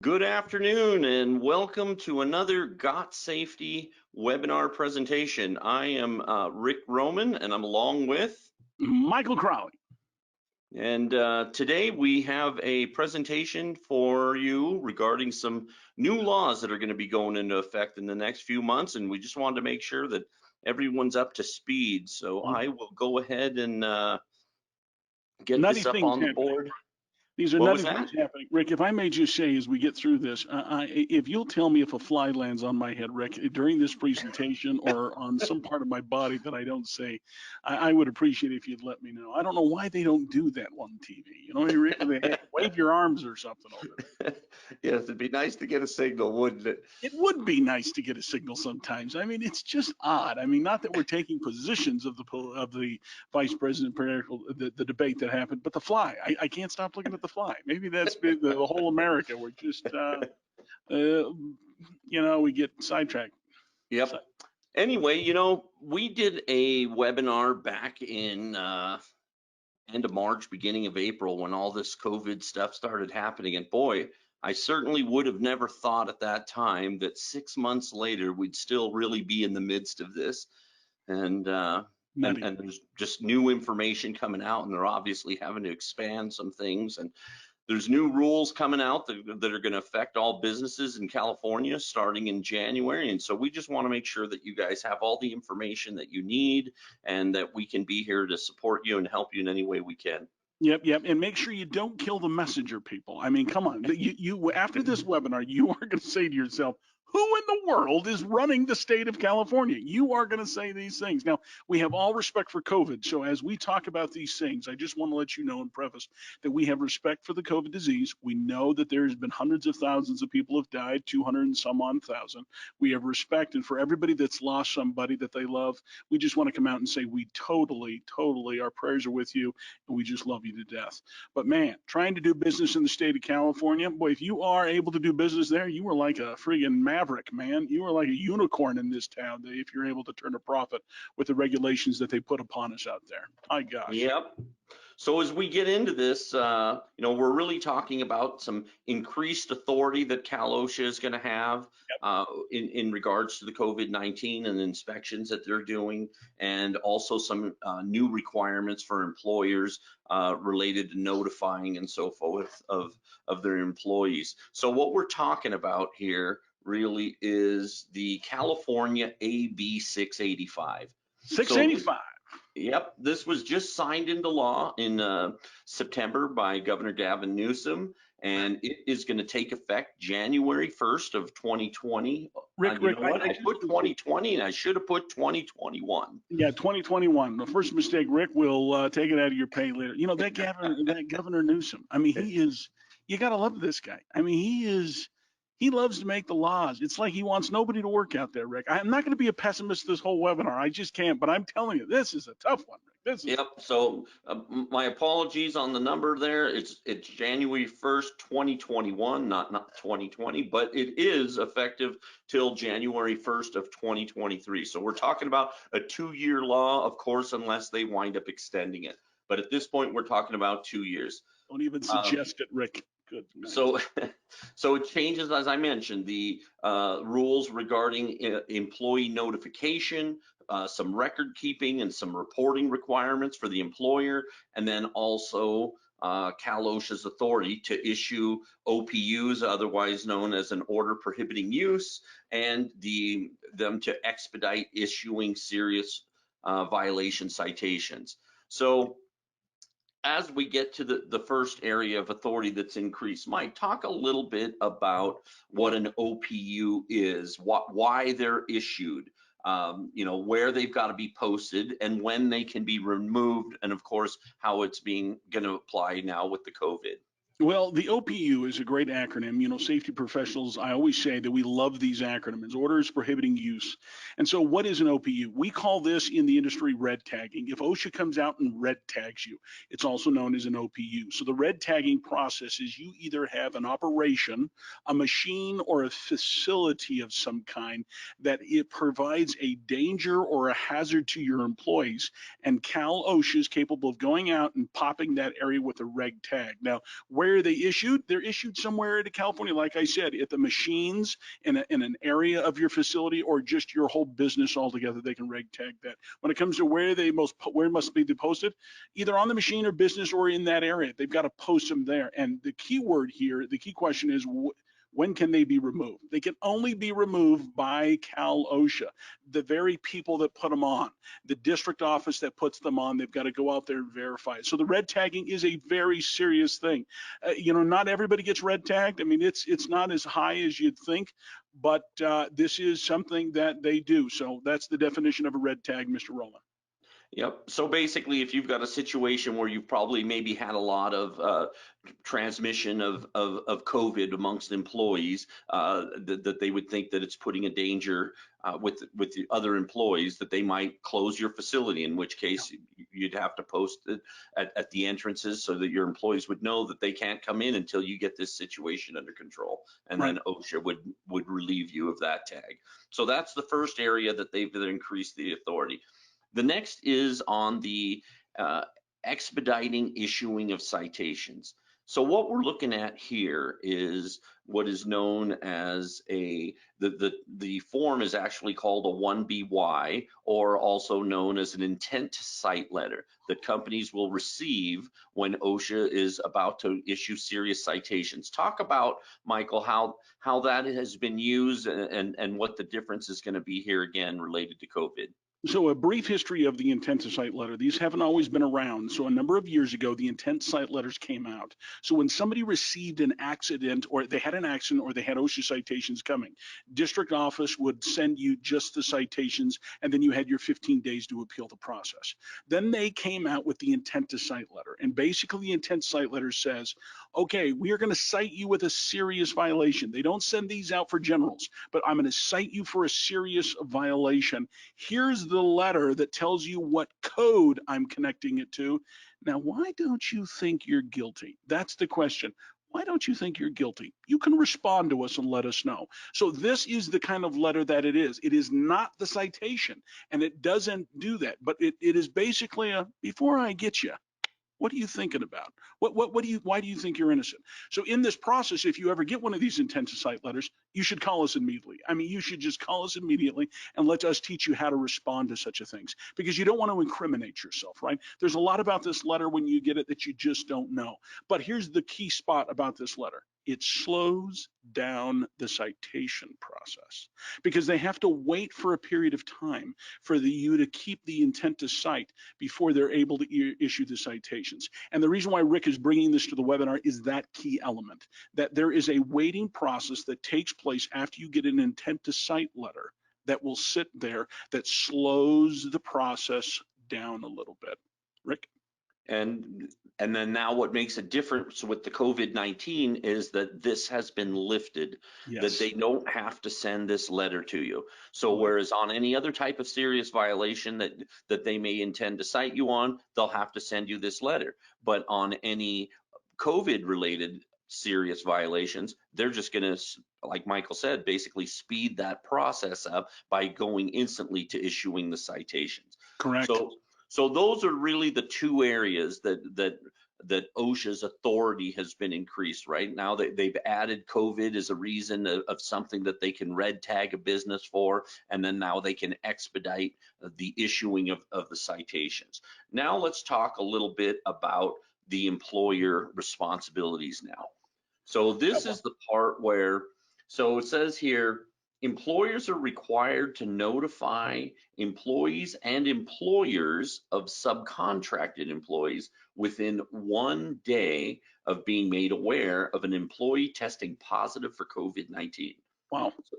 Good afternoon and welcome to another GotSafety webinar presentation. I am Rick Roman and I'm along with Michael Crowley. And today we have a presentation for you regarding some new laws that are going to be going into effect in the next few months, and we just wanted to make sure that everyone's up to speed. So I will go ahead and get Nutty this up things on the happening. board. These are What nutty was that? things happening. Rick, if I may just say as we get through this, if you'll tell me if a fly lands on my head, Rick, during this presentation or on some part of my body that I don't say, I would appreciate it if you'd let me know. I don't know why they don't do that on TV. You know, Rick, they wave your arms or something over there. Yes, it'd be nice to get a signal, wouldn't it? It would be nice to get a signal sometimes. I mean, it's just odd. I mean, not that we're taking positions of the vice president, the debate that happened, but the fly. I can't stop looking at the fly. Maybe that's been the whole America. We're just, we get sidetracked. Yep. Anyway, we did a webinar back in end of March, beginning of April, when all this COVID stuff started happening. And boy, I certainly would have never thought at that time that 6 months later we'd still really be in the midst of this. And there's just new information coming out, and they're obviously having to expand some things. And there's new rules coming out that are going to affect all businesses in California starting in January. And so we just want to make sure that you guys have all the information that you need and that we can be here to support you and help you in any way we can. Yep. And make sure you don't kill the messenger, people. I mean, come on. You after this webinar, you are going to say to yourself, who in the world is running the state of California? You are going to say these things. Now, we have all respect for COVID. So as we talk about these things, I just want to let you know and preface that we have respect for the COVID disease. We know that there has been hundreds of thousands of people have died, 200 and some odd thousand. We have respect. And for everybody that's lost somebody that they love, we just want to come out and say we totally, our prayers are with you, and we just love you to death. But man, trying to do business in the state of California, boy, if you are able to do business there, you are like a friggin' maverick, man. You are like a unicorn in this town if you're able to turn a profit with the regulations that they put upon us out there. My gosh. Yep. So as we get into this, we're really talking about some increased authority that Cal OSHA is going to have in regards to the COVID-19 and inspections that they're doing, and also some new requirements for employers related to notifying and so forth of their employees. So what we're talking about here really is the California AB 685. 685. Yep, this was just signed into law in September by Governor Gavin Newsom, and it is going to take effect January 1st of 2020. Rick, I put 2020 and I should have put 2021. Yeah, 2021. The first mistake, Rick. We'll take it out of your pay later. You know, that Governor Newsom. I mean, you got to love this guy. I mean, he loves to make the laws. It's like he wants nobody to work out there, Rick. I'm not going to be a pessimist this whole webinar. I just can't. But I'm telling you, this is a tough one, Rick. Yep. So my apologies on the number there. It's January 1st, 2021, not 2020, but it is effective till January 1st of 2023. So we're talking about a 2-year law, of course, unless they wind up extending it. But at this point, we're talking about 2 years. Don't even suggest it, Rick. Good. So it changes, as I mentioned, the rules regarding employee notification, some record keeping and some reporting requirements for the employer, and then also Cal OSHA's authority to issue OPUs, otherwise known as an order prohibiting use, and them to expedite issuing serious violation citations. So as we get to the first area of authority that's increased, Mike, talk a little bit about what an OPU is, why they're issued, where they've got to be posted and when they can be removed, and of course, how it's going to apply now with the COVID. Well, the OPU is a great acronym. You know, safety professionals, I always say that we love these acronyms, orders prohibiting use. And so what is an OPU? We call this in the industry red tagging. If OSHA comes out and red tags you, it's also known as an OPU. So the red tagging process is you either have an operation, a machine, or a facility of some kind that it provides a danger or a hazard to your employees, and Cal OSHA is capable of going out and popping that area with a red tag. Now, where where are they issued? They're issued somewhere in California, like I said, at the machines in an area of your facility, or just your whole business altogether. They can reg tag that. When it comes to where must be posted, either on the machine or business or in that area, they've got to post them there. And the key word here, the key question is, when can they be removed? They can only be removed by Cal OSHA, the very people that put them on, the district office that puts them on. They've got to go out there and verify it. So the red tagging is a very serious thing. Not everybody gets red tagged. I mean, it's not as high as you'd think, but this is something that they do. So that's the definition of a red tag, Mr. Rowland. Yep. So basically, if you've got a situation where you've probably maybe had a lot of transmission of COVID amongst employees, that they would think that it's putting a danger with the other employees, that they might close your facility, in which case you'd have to post it at the entrances so that your employees would know that they can't come in until you get this situation under control. And Right. then OSHA would relieve you of that tag. So that's the first area that they've increased the authority. The next is on the expediting issuing of citations. So what we're looking at here is what is known as the form is actually called a 1BY, or also known as an intent to cite letter that companies will receive when OSHA is about to issue serious citations. Talk about, Michael, how that has been used and what the difference is going to be here again related to COVID. So a brief history of the intent to cite letter. These haven't always been around. So a number of years ago, the intent to cite letters came out. So when somebody received an accident, or they had an accident, or they had OSHA citations coming, district office would send you just the citations, and then you had your 15 days to appeal the process. Then they came out with the intent to cite letter. And basically the intent to cite letter says, okay, we are going to cite you with a serious violation. They don't send these out for generals, but I'm going to cite you for a serious violation. Here's the letter that tells you what code I'm connecting it to. Now, why don't you think you're guilty? That's the question. Why don't you think you're guilty? You can respond to us and let us know. So this is the kind of letter that it is. It is not the citation, and it doesn't do that, but it is basically a, before I get you, what are you thinking about? Why do you think you're innocent? So in this process, if you ever get one of these intent to cite letters, you should call us immediately. I mean, you should just call us immediately and let us teach you how to respond to such a things, because you don't want to incriminate yourself, right? There's a lot about this letter when you get it that you just don't know. But here's the key spot about this letter. It slows down the citation process, because they have to wait for a period of time for you to keep the intent to cite before they're able to issue the citations. And the reason why Rick is bringing this to the webinar is that key element, that there is a waiting process that takes place after you get an intent to cite letter that will sit there, that slows the process down a little bit. Rick? And then now what makes a difference with the COVID-19 is that this has been lifted, Yes. that they don't have to send this letter to you. So Correct. whereas on any other type of serious violation that they may intend to cite you on, they'll have to send you this letter. But on any COVID related serious violations, they're just going to, like Michael said, basically speed that process up by going instantly to issuing the citations. Correct. So those are really the two areas that OSHA's authority has been increased. Right now, they've added COVID as a reason of something that they can red tag a business for, and then now they can expedite the issuing of the citations. Now let's talk a little bit about the employer responsibilities now. So this is the part where, so it says here, employers are required to notify employees and employers of subcontracted employees within 1 day of being made aware of an employee testing positive for COVID-19. Wow. So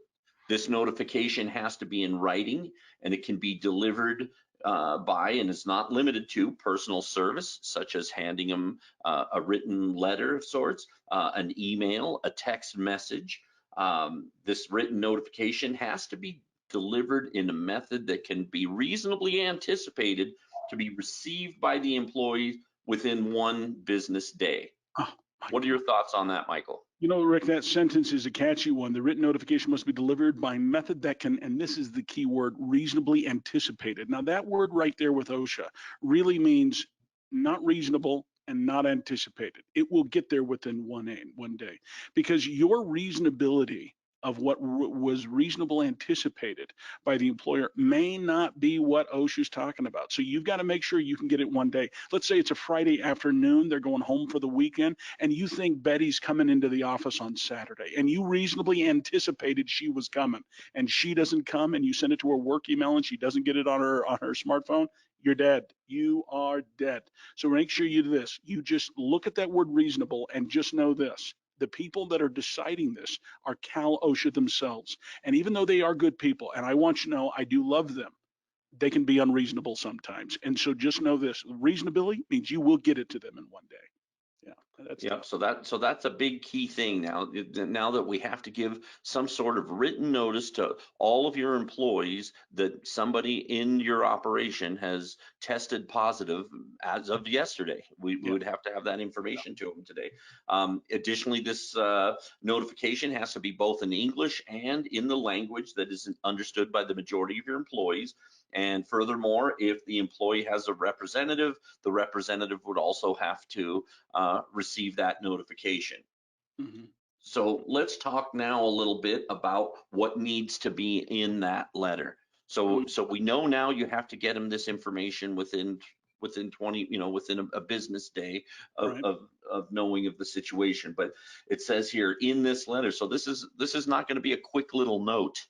this notification has to be in writing, and it can be delivered by, and is not limited to, personal service, such as handing them a written letter of sorts, an email, a text message. This written notification has to be delivered in a method that can be reasonably anticipated to be received by the employee within 1 business day. Oh, what are your thoughts on that, Michael? You know, Rick, that sentence is a catchy one. The written notification must be delivered by method that can, and this is the key word, reasonably anticipated. Now, that word right there with OSHA really means not reasonable and not anticipated. It will get there within one day, because your reasonability of what was reasonable anticipated by the employer may not be what OSHA is talking about. So you've got to make sure you can get it one day. Let's say it's a Friday afternoon, they're going home for the weekend, and you think Betty's coming into the office on Saturday, and you reasonably anticipated she was coming, and she doesn't come, and you send it to her work email and she doesn't get it on her smartphone. You're dead. You are dead. So make sure you do this. You just look at that word reasonable and just know this. The people that are deciding this are Cal OSHA themselves. And even though they are good people, and I want you to know I do love them, they can be unreasonable sometimes. And so just know this, reasonability means you will get it to them in one day. Yeah, that's Yep. tough. So that's a big key thing now. Now that we have to give some sort of written notice to all of your employees that somebody in your operation has tested positive as of yesterday. We Yeah. would have to have that information to them today. Additionally, this notification has to be both in English and in the language that is understood by the majority of your employees. And furthermore, if the employee has a representative, the representative would also have to receive that notification. Mm-hmm. So let's talk now a little bit about what needs to be in that letter. So we know now you have to get them this information within 20, within a business day of, Right. of knowing of the situation. But it says here in this letter, so this is not going to be a quick little note.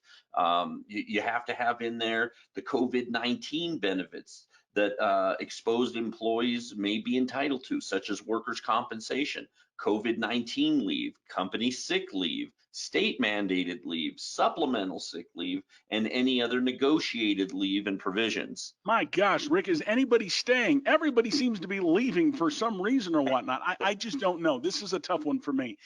You have to have in there the COVID-19 benefits that exposed employees may be entitled to, such as workers' compensation, COVID-19 leave, company sick leave, state mandated leave, supplemental sick leave, and any other negotiated leave and provisions. My gosh, Rick, is anybody staying? Everybody seems to be leaving for some reason or whatnot. I just don't know. This is a tough one for me.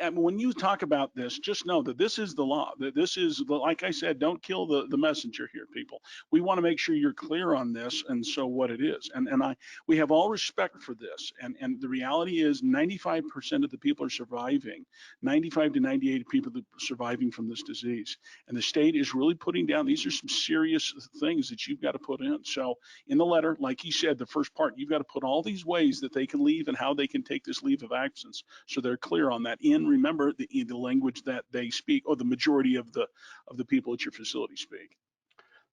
And when you talk about this, just know that this is the law. That this is, like I said, don't kill the messenger here, people. We want to make sure you're clear on this and so what it is. And we have all respect for this. And the reality is 95% of the people are surviving. 95 to 98 people are surviving from this disease. And the state is really putting down, these are some serious things that you've got to put in. So in the letter, like you said, the first part, you've got to put all these ways that they can leave and how they can take this leave of absence. So they're clear on that. And remember the language that they speak, or the majority of the people at your facility speak.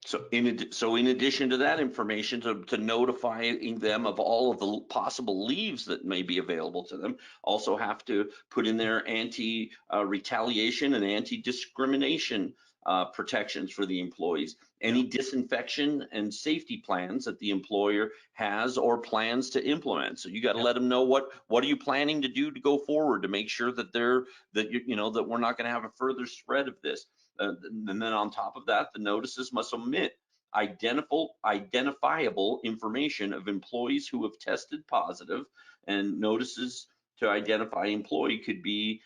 So in addition to that information, to notifying them of all of the possible leaves that may be available to them, also have to put in their anti-retaliation and anti-discrimination protections for the employees. Any disinfection and safety plans that the employer has or plans to implement. So you got to let them know what are you planning to do to go forward to make sure that that we're not going to have a further spread of this. And then on top of that, the notices must omit identifiable information of employees who have tested positive, and notices to identify employee could be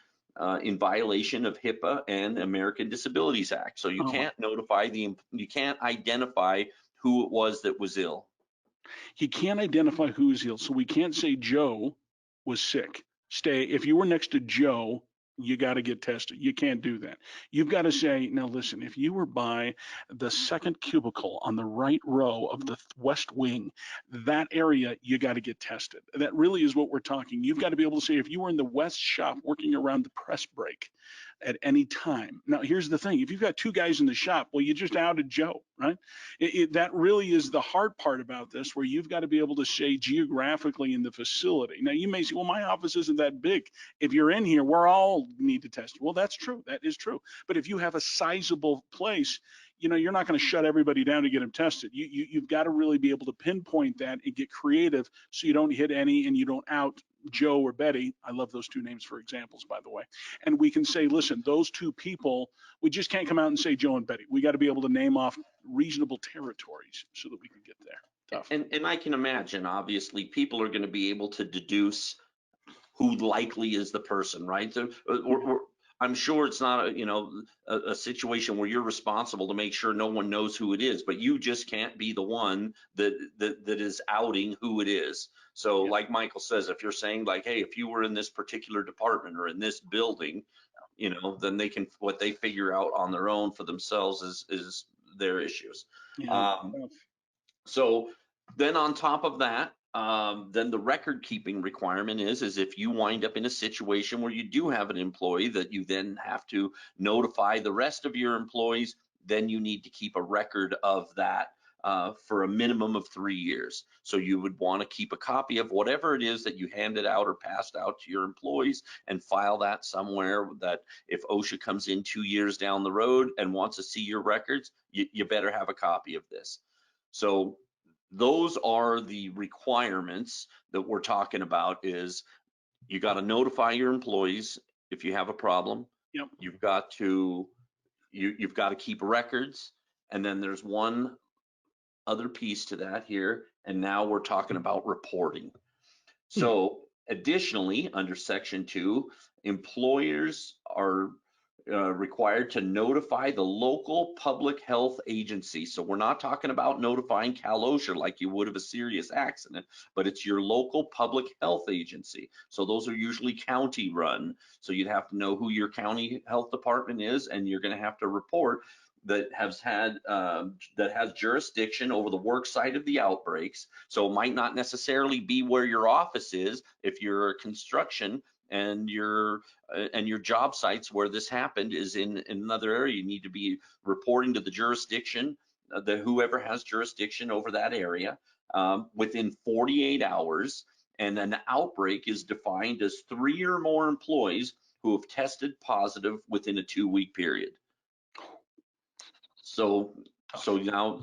in violation of HIPAA and American Disabilities Act. So you can't you can't identify who it was that was ill. He can't identify who's ill. So we can't say Joe was sick. If you were next to Joe, you got to get tested. You can't do that. You've got to say, now listen, if you were by the second cubicle on the right row of the west wing, that area, you got to get tested. That really is what we're talking. You've got to be able to say, if you were in the west shop working around the press break at any time. Now, here's the thing. If you've got two guys in the shop, well, you just outed Joe, right? That really is the hard part about this, where you've got to be able to say geographically in the facility. Now, you may say, well, my office isn't that big. If you're in here, we're all need to test. Well, that's true. That is true. But if you have a sizable place, you're not going to shut everybody down to get them tested. You've got to really be able to pinpoint that and get creative so you don't hit any and you don't out Joe or Betty. I love those two names for examples, by the way. And we can say, listen, those two people, we just can't come out and say Joe and Betty. We got to be able to name off reasonable territories so that we can get there. Tough. And I can imagine, obviously, people are going to be able to deduce who likely is the person, right? So I'm sure it's not a situation where you're responsible to make sure no one knows who it is, but you just can't be the one that is outing who it is. So like Michael says, if you're saying like, hey, if you were in this particular department or in this building, then what they figure out on their own for themselves is their issues. Yeah. So then on top of that, Then the record keeping requirement is if you wind up in a situation where you do have an employee that you then have to notify the rest of your employees, then you need to keep a record of that for a minimum of 3 years. So you would want to keep a copy of whatever it is that you handed out or passed out to your employees and file that somewhere, that if OSHA comes in 2 years down the road and wants to see your records, you better have a copy of this. So those are the requirements that we're talking about. Is you got to notify your employees if you have a problem. Yep. You've got to keep records, and then there's one other piece to that here, and now we're talking about reporting. So additionally, under section 2, employers are required to notify the local public health agency. So we're not talking about notifying Cal OSHA like you would of a serious accident, but it's your local public health agency. So those are usually county run. So you'd have to know who your county health department is, and you're going to have to report that has jurisdiction over the work site of the outbreaks. So it might not necessarily be where your office is. If you're construction and your job sites where this happened is in another area, you need to be reporting to the jurisdiction, whoever has jurisdiction over that area, within 48 hours. And an outbreak is defined as 3 or more employees who have tested positive within a 2-week period. So now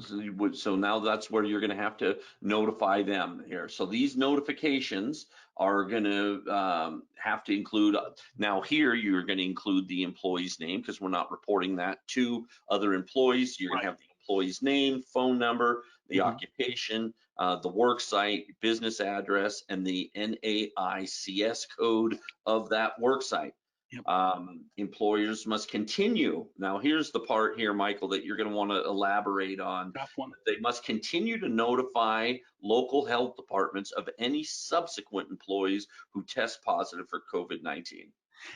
that's where you're going to have to notify them here. So these notifications are going to have to include, now here you're going to include the employee's name, because we're not reporting that to other employees. You're going to have the employee's name, phone number, the occupation, the work site, business address, and the NAICS code of that work site. Yep. Employers must continue. Now, here's the part here, Michael, that you're going to want to elaborate on. They must continue to notify local health departments of any subsequent employees who test positive for COVID-19.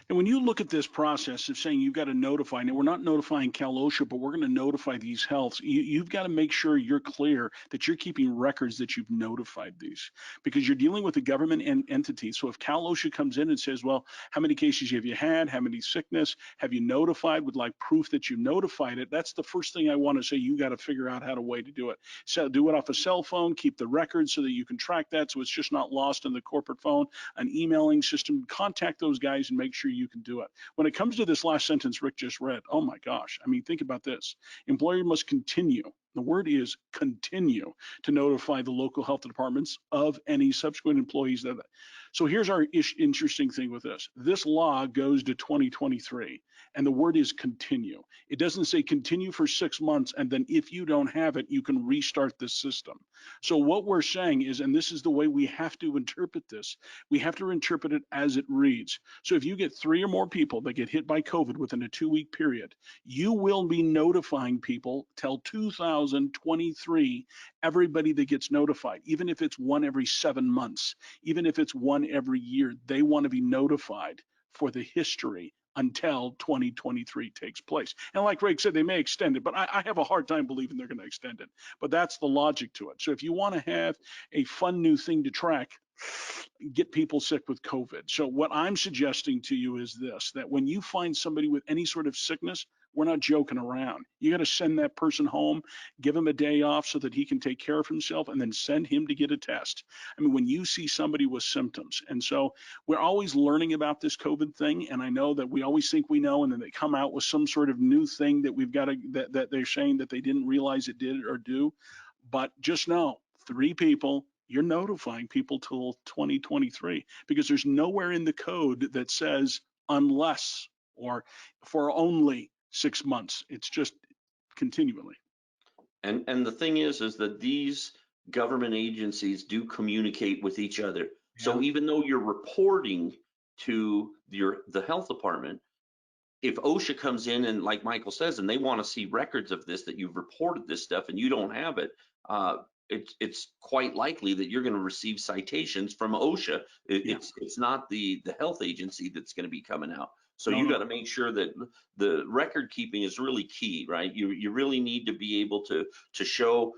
And when you look at this process of saying you've got to notify, now we're not notifying Cal OSHA, but we're going to notify these healths. You've got to make sure you're clear that you're keeping records that you've notified these, because you're dealing with a government entity. So if Cal OSHA comes in and says, well, how many cases have you had? How many sickness have you notified, with like proof that you notified it? That's the first thing I want to say. You got to figure out how to way to do it. So do it off a cell phone, keep the records so that you can track that, so it's just not lost in the corporate phone, an emailing system. Contact those guys and make sure you can do it. When it comes to this last sentence Rick just read, oh my gosh, I mean, think about this. Employer must continue. The word is continue to notify the local health departments of any subsequent employees that. So here's our interesting thing with this. This law goes to 2023, and the word is continue. It doesn't say continue for 6 months, and then if you don't have it, you can restart the system. So what we're saying is, and this is the way we have to interpret this, we have to interpret it as it reads. So if you get 3 or more people that get hit by COVID within a 2-week period, you will be notifying people till 2023, everybody that gets notified, even if it's one every 7 months, even if it's one every year, they want to be notified for the history until 2023 takes place. And like Greg said, they may extend it, but I have a hard time believing they're going to extend it. But that's the logic to it. So if you want to have a fun new thing to track, get people sick with COVID. So what I'm suggesting to you is this, that when you find somebody with any sort of sickness, we're not joking around. You got to send that person home, give him a day off so that he can take care of himself, and then send him to get a test. I mean, when you see somebody with symptoms, and so we're always learning about this COVID thing, and I know that we always think we know, and then they come out with some sort of new thing that we've got to, that they're saying that they didn't realize it did or do. But just know, 3 people, you're notifying people till 2023, because there's nowhere in the code that says unless or for only 6 months. It's just continually. And the thing is that these government agencies do communicate with each other. Yeah. So even though you're reporting to the health department, if OSHA comes in and, like Michael says, and they want to see records of this, that you've reported this stuff and you don't have it, it's quite likely that you're going to receive citations from OSHA. It's not the health agency that's going to be coming out. So you got to make sure that the record keeping is really key, right? You really need to be able to show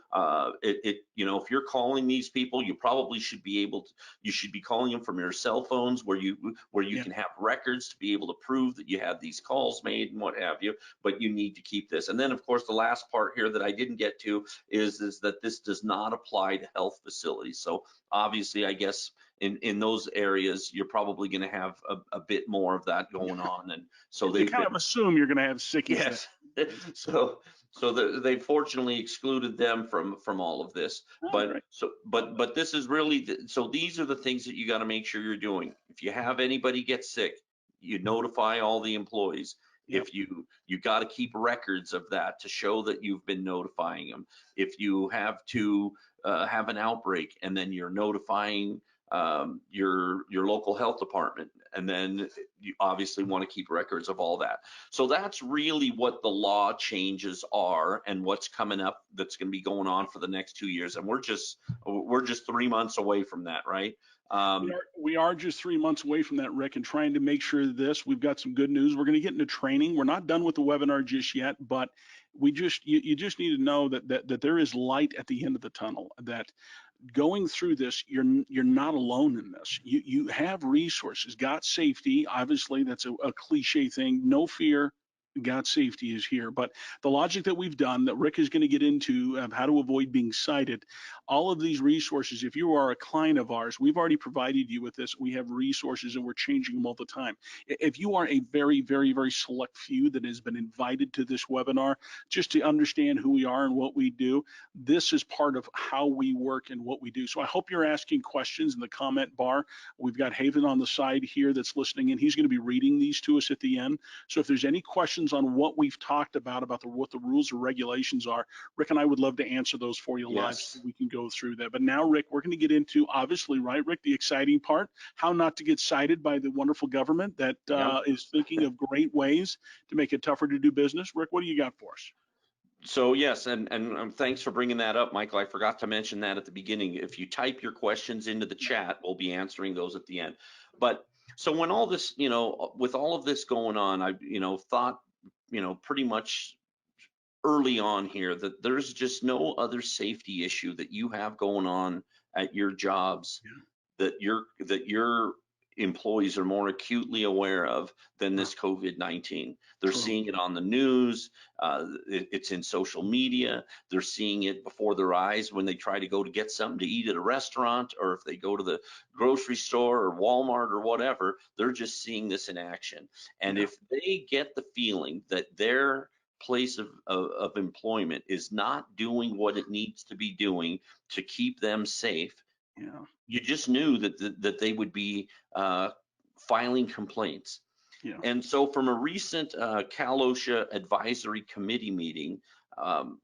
if you're calling these people, you probably should be able to, you should be calling them from your cell phones where you can have records to be able to prove that you had these calls made and what have you, but you need to keep this. And then of course the last part here that I didn't get to is that this does not apply to health facilities. So obviously, I guess in those areas, you're probably going to have a bit more of that going on, and so they kind of assume you're going to have sickies. Yes. So they fortunately excluded them from all of this. But this is really so these are the things that you got to make sure you're doing. If you have anybody get sick, you notify all the employees. Yep. If you got to keep records of that to show that you've been notifying them. If you have to have an outbreak and then you're notifying your local health department, and then you obviously want to keep records of all that. So that's really what the law changes are and what's coming up that's going to be going on for the next 2 years. And we're just 3 months away from that, right? We are just 3 months away from that, Rick, and trying to make sure we've got some good news. We're going to get into training. We're not done with the webinar just yet, but you just need to know that there is light at the end of the tunnel, that going through this, you're not alone in this. You have resources. GotSafety, obviously, that's a cliche thing. No fear, GotSafety is here. But the logic that we've done, that Rick is going to get into, how to avoid being cited, all of these resources, if you are a client of ours, we've already provided you with this. We have resources and we're changing them all the time. If you are a very, very, very select few that has been invited to this webinar, just to understand who we are and what we do, this is part of how we work and what we do. So I hope you're asking questions in the comment bar. We've got Haven on the side here that's listening in. He's going to be reading these to us at the end. So if there's any questions on what we've talked about what the rules or regulations are, Rick and I would love to answer those for you live, so we can go through that. But now, Rick, we're going to get into, obviously, right, Rick, the exciting part, how not to get cited by the wonderful government that is thinking of great ways to make it tougher to do business. Rick, what do you got for us? So yes, and thanks for bringing that up, Michael. I forgot to mention that at the beginning. If you type your questions into the chat, we'll be answering those at the end. But so when all this, with all of this going on, I, thought, pretty much early on here that there's just no other safety issue that you have going on at your jobs that your employees are more acutely aware of than this COVID-19. They're seeing it on the news. It's in social media. They're seeing it before their eyes when they try to go to get something to eat at a restaurant, or if they go to the grocery store or Walmart or whatever, they're just seeing this in action. And if they get the feeling that their place of employment is not doing what it needs to be doing to keep them safe, you just knew that they would be filing complaints. And so from a recent Cal OSHA advisory committee meeting,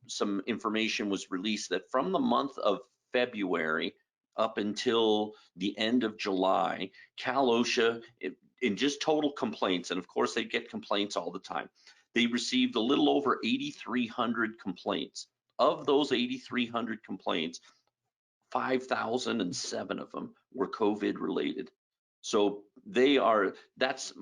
some information was released that from the month of February up until the end of July, Cal OSHA, in just total complaints, and of course they get complaints all the time, they received a little over 8,300 complaints. Of those 8,300 complaints, 5,007 of them were COVID related. So that's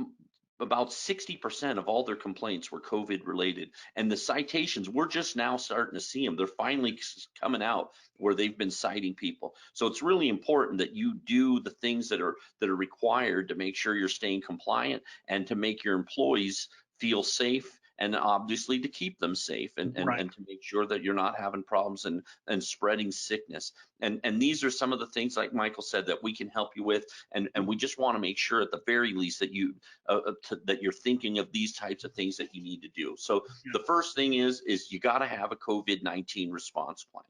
about 60% of all their complaints were COVID related. And the citations, we're just now starting to see them. They're finally coming out where they've been citing people. So it's really important that you do the things that are required to make sure you're staying compliant and to make your employees feel safe, and obviously to keep them safe, and to make sure that you're not having problems and spreading sickness. And these are some of the things, like Michael said, that we can help you with. And we just want to make sure at the very least that that you're thinking of these types of things that you need to do. So the first thing is you got to have a COVID-19 response plan.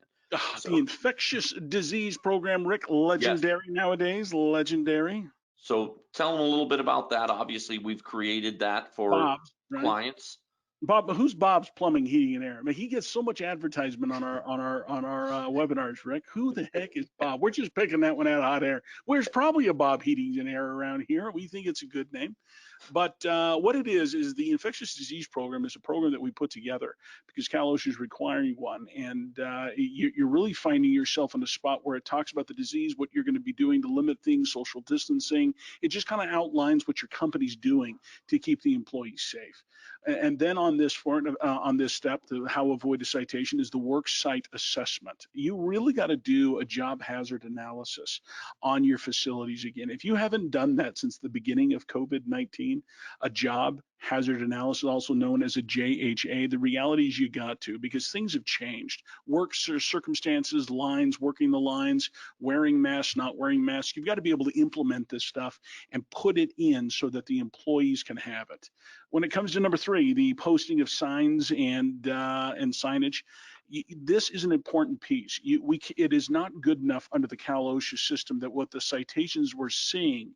The infectious disease program, Rick, legendary nowadays, legendary. So tell them a little bit about that. Obviously, we've created that for clients. Bob, who's Bob's Plumbing, Heating, and Air? I mean, he gets so much advertisement on our webinars, Rick. Who the heck is Bob? We're just picking that one out of hot air. There's probably a Bob Heating and Air around here. We think it's a good name. But what it is the infectious disease program is a program that we put together because Cal OSHA is requiring one. And you're really finding yourself in a spot where it talks about the disease, what you're going to be doing to limit things, social distancing. It just kind of outlines what your company's doing to keep the employees safe. And then on this step, the how avoid a citation is the work site assessment. You really got to do a job hazard analysis on your facilities again. If you haven't done that since the beginning of COVID-19, a job hazard analysis, also known as a JHA, the reality is you got to, because things have changed. Work circumstances, lines, working the lines, wearing masks, not wearing masks. You've got to be able to implement this stuff and put it in so that the employees can have it. When it comes to number 3, the posting of signs and signage, this is an important piece. It is not good enough under the Cal OSHA system that what the citations we're seeing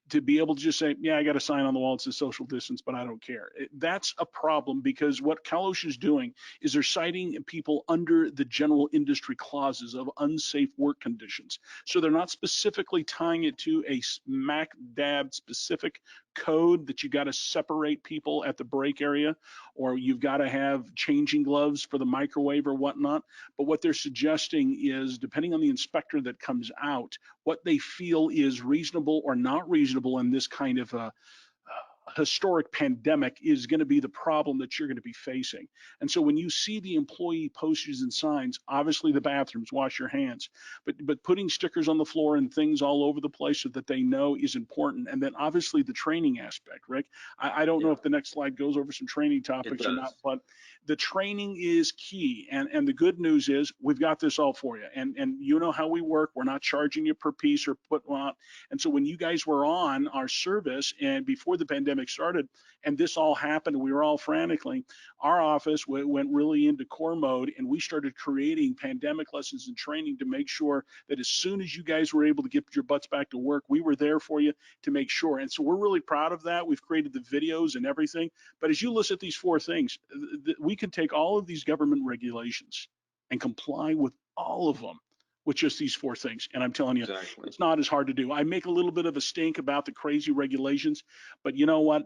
to be able to just say, yeah, I got a sign on the wall that says social distance, but I don't care. That's a problem, because what Cal OSHA is doing is they're citing people under the general industry clauses of unsafe work conditions. So they're not specifically tying it to a smack dab specific code that you got to separate people at the break area, or you've got to have changing gloves for the microwave or whatnot. But what they're suggesting is, depending on the inspector that comes out, what they feel is reasonable or not reasonable in this kind of a historic pandemic is going to be the problem that you're going to be facing. And so when you see the employee posters and signs, obviously the bathrooms, wash your hands, but putting stickers on the floor and things all over the place so that they know is important. And then obviously the training aspect, Rick. I don't know if the next slide goes over some training topics or not, but the training is key. And the good news is we've got this all for you. And you know how we work. We're not charging you per piece or put on. And so when you guys were on our service and before the pandemic started and this all happened, we were all frantically, our office went really into core mode, and we started creating pandemic lessons and training to make sure that as soon as you guys were able to get your butts back to work, we were there for you to make sure. And so we're really proud of that. We've created the videos and everything. But as you list at these 4 things, we can take all of these government regulations and comply with all of them with just these 4 things. And I'm telling you, it's not as hard to do. I make a little bit of a stink about the crazy regulations, but you know what?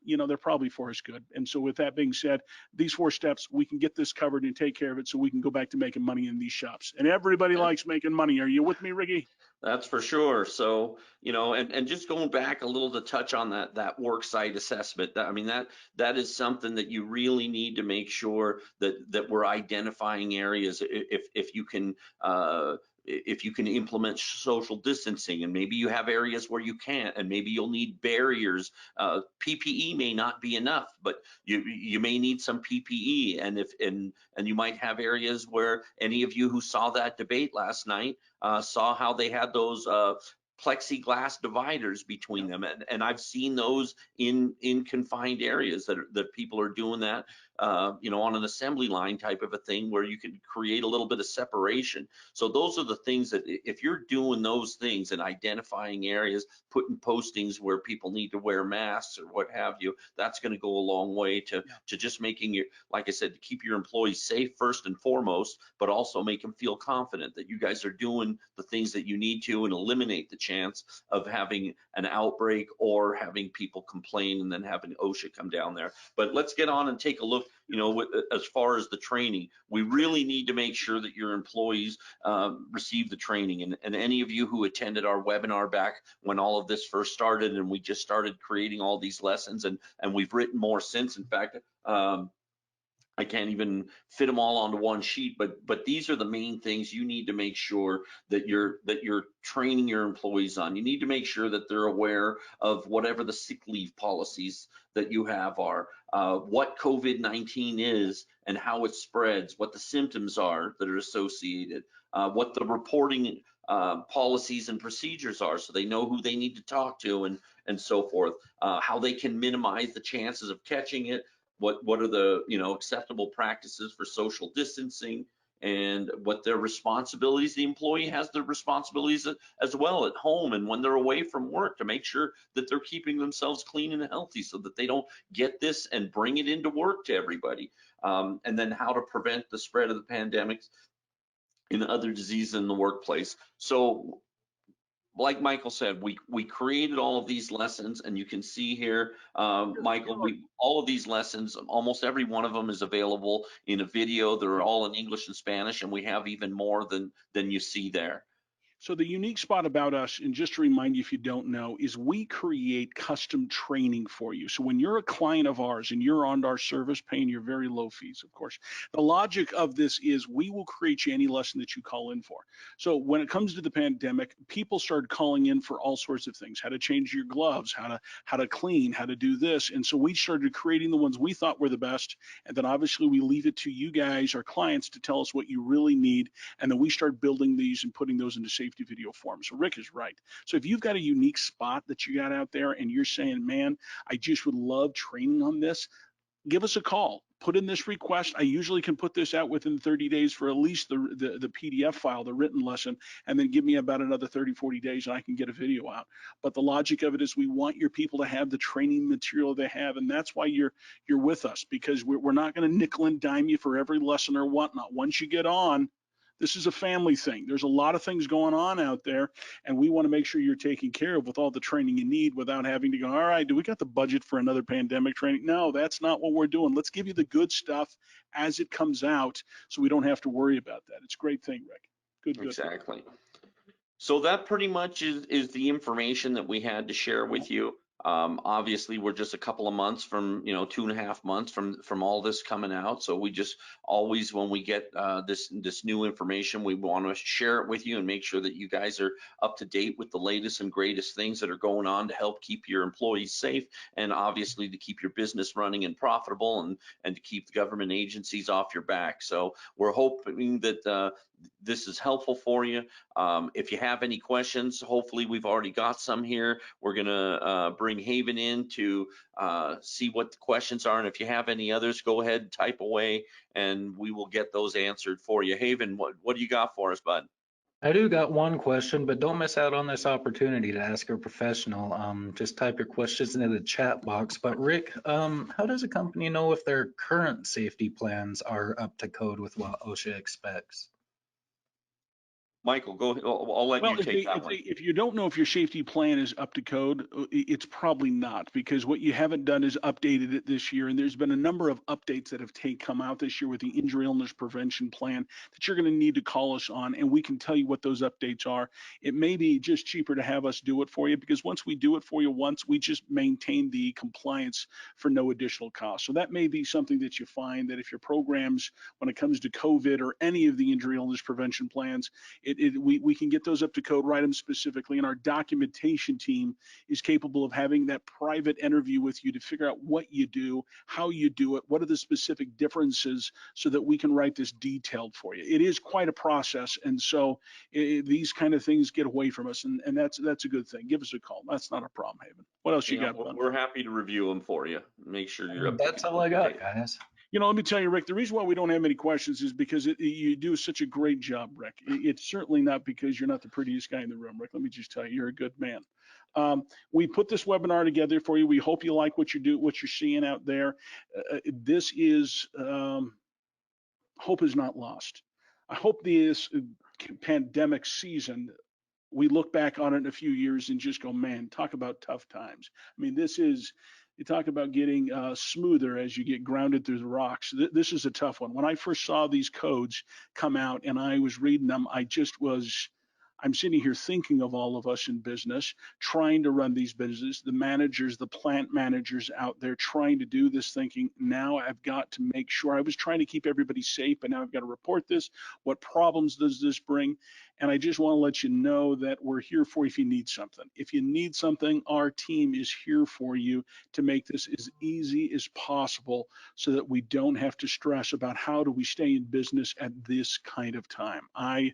They're probably for us good. And so with that being said, these 4 steps, we can get this covered and take care of it so we can go back to making money in these shops. And everybody likes making money. Are you with me, Ricky? That's for sure. So, and just going back a little to touch on that work site assessment, that is something that you really need to make sure that we're identifying areas. If you can implement social distancing, and maybe you have areas where you can't, and maybe you'll need barriers. PPE may not be enough, but you may need some PPE, and you might have areas where any of you who saw that debate last night saw how they had those plexiglass dividers between them, and I've seen those in confined areas that people are doing that on an assembly line type of a thing where you can create a little bit of separation. So those are the things that if you're doing those things and identifying areas, putting postings where people need to wear masks or what have you, that's going to go a long way to just making you, like I said, to keep your employees safe first and foremost, but also make them feel confident that you guys are doing the things that you need to and eliminate the chance of having an outbreak or having people complain and then having OSHA come down there. But let's get on and take a look, as far as the training. We really need to make sure that your employees receive the training. And any of you who attended our webinar back when all of this first started and we just started creating all these lessons, and we've written more since. In fact, I can't even fit them all onto one sheet, but these are the main things you need to make sure that you're training your employees on. You need to make sure that they're aware of whatever the sick leave policies that you have are, what COVID-19 is and how it spreads, what the symptoms are that are associated, what the reporting policies and procedures are, so they know who they need to talk to and so forth, how they can minimize the chances of catching it. What are the acceptable practices for social distancing, and what their responsibilities. The employee has their responsibilities as well at home and when they're away from work, to make sure that they're keeping themselves clean and healthy so that they don't get this and bring it into work to everybody. And then how to prevent the spread of the pandemics and other diseases in the workplace. So like Michael said, we created all of these lessons, and you can see here, Michael, all of these lessons, almost every one of them is available in a video. They're all in English and Spanish, and we have even more than you see there. So the unique spot about us, and just to remind you if you don't know, is we create custom training for you. So when you're a client of ours and you're on our service paying your very low fees, of course, the logic of this is we will create you any lesson that you call in for. So when it comes to the pandemic, people started calling in for all sorts of things: how to change your gloves, how to clean, how to do this. And so we started creating the ones we thought were the best. And then obviously we leave it to you guys, our clients, to tell us what you really need. And then we start building these and putting those into safety video form. So Rick is right. So if you've got a unique spot that you got out there and you're saying, man, I just would love training on this, give us a call. Put in this request. I usually can put this out within 30 days for at least the PDF file, the written lesson, and then give me about another 30, 40 days and I can get a video out. But the logic of it is we want your people to have the training material they have, and that's why you're with us, because we're not going to nickel and dime you for every lesson or whatnot. Once you get on, this is a family thing. There's a lot of things going on out there, and we want to make sure you're taken care of with all the training you need without having to go, all right, do we got the budget for another pandemic training? No, that's not what we're doing. Let's give you the good stuff as it comes out so we don't have to worry about that. It's a great thing, Rick. Good. Exactly. So that pretty much is the information that we had to share with you. Obviously, we're just a couple of months from, 2.5 months from all this coming out. So we just always, when we get this new information, we want to share it with you and make sure that you guys are up to date with the latest and greatest things that are going on to help keep your employees safe, and obviously to keep your business running and profitable, and to keep the government agencies off your back. So we're hoping that this is helpful for you. If you have any questions, hopefully we've already got some here. We're gonna bring Haven in to see what the questions are, and if you have any others, go ahead and type away, and we will get those answered for you. Haven, what do you got for us, bud? I do got one question, but don't miss out on this opportunity to ask a professional. Just type your questions into the chat box. But Rick, how does a company know if their current safety plans are up to code with what OSHA expects? Michael, go ahead. I'll let you take that one. If you don't know if your safety plan is up to code, it's probably not, because what you haven't done is updated it this year. And there's been a number of updates that have come out this year with the injury illness prevention plan that you're going to need to call us on, and we can tell you what those updates are. It may be just cheaper to have us do it for you, because once we do it for you once, we just maintain the compliance for no additional cost. So that may be something that you find, that if your programs, when it comes to COVID or any of the injury illness prevention plans, we can get those up to code, write them specifically, and our documentation team is capable of having that private interview with you to figure out what you do, how you do it, what are the specific differences, so that we can write this detailed for you. It is quite a process, and so these kind of things get away from us, and that's a good thing. Give us a call. That's not a problem, Haven. What else you got, bud? We're happy to review them for you. Make sure you're up. That's all I got, guys. Let me tell you, Rick, the reason why we don't have many questions is because you do such a great job, Rick. It's certainly not because you're not the prettiest guy in the room, Rick. Let me just tell you, you're a good man. We put this webinar together for you. We hope you like what you're seeing out there. This is, hope is not lost. I hope this pandemic season, we look back on it in a few years and just go, man, talk about tough times. I mean, you talk about getting smoother as you get grounded through the rocks. This is a tough one. When I first saw these codes come out and I was reading them, I'm sitting here thinking of all of us in business, trying to run these businesses, the managers, the plant managers out there trying to do this, thinking, now I've got to make sure. I was trying to keep everybody safe, but now I've got to report this. What problems does this bring? And I just want to let you know that we're here for you if you need something. If you need something, our team is here for you to make this as easy as possible, so that we don't have to stress about how do we stay in business at this kind of time. I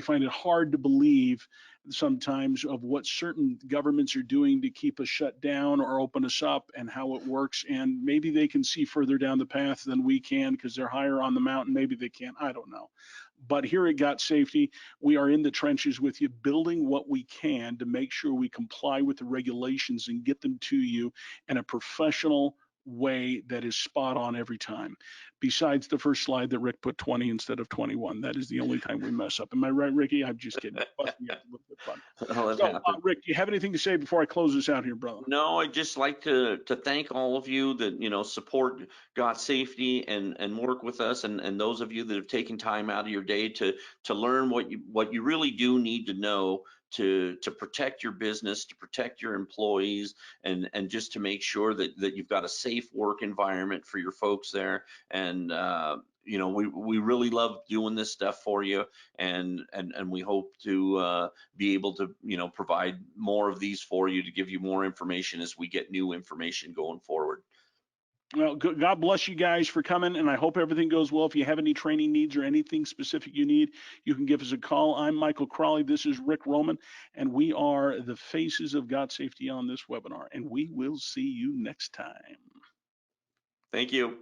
find it hard to believe sometimes of what certain governments are doing to keep us shut down or open us up, and how it works. And maybe they can see further down the path than we can because they're higher on the mountain. Maybe they can't. I don't know. But here at GotSafety, we are in the trenches with you, building what we can to make sure we comply with the regulations and get them to you in a professional, way that is spot on every time. Besides the first slide that Rick put 20 instead of 21. That is the only time we mess up. Am I right, Ricky? I'm just kidding. Bust me up a little bit fun. Well, it So, happened. Rick, do you have anything to say before I close this out here, brother? No, I'd just like to thank all of you that, support GotSafety and work with us, and those of you that have taken time out of your day to learn what you really do need to know to protect your business, to protect your employees, and just to make sure that you've got a safe work environment for your folks there. And we really love doing this stuff for you, and we hope to be able to provide more of these for you, to give you more information as we get new information going forward. Well, God bless you guys for coming, and I hope everything goes well. If you have any training needs or anything specific you need, you can give us a call. I'm Michael Crawley. This is Rick Roman, and we are the faces of GotSafety on this webinar, and we will see you next time. Thank you.